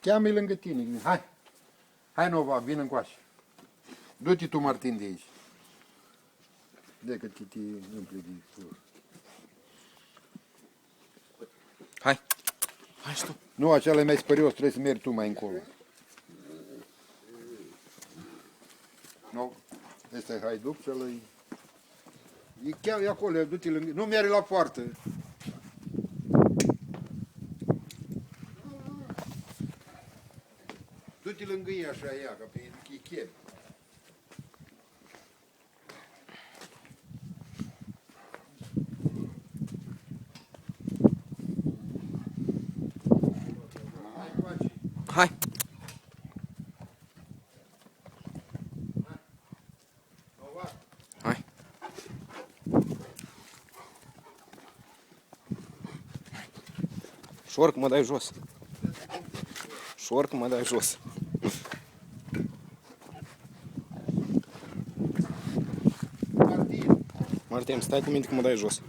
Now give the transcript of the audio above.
Cheamă-i lângă tine. Hai. Hai, Nova, vin încoace. Du-te tu, Martin, de aici. De-că te împli de flori. Hai. Hai și tu. Nu, acela e mai spărios, trebuie să mergi tu mai încolo. Nu, ăsta e haiduc, cel-i... E chiar e acolo, du-te lângă... Nu mergi la poartă. Du-te lângă ei așa, ea, ca pe e chem. Hai, coace. Hai. Nova. Hai. Șorc, mă dai jos. Șorc, mă dai jos. Martin. Martin, stai cu minte că mă dai jos.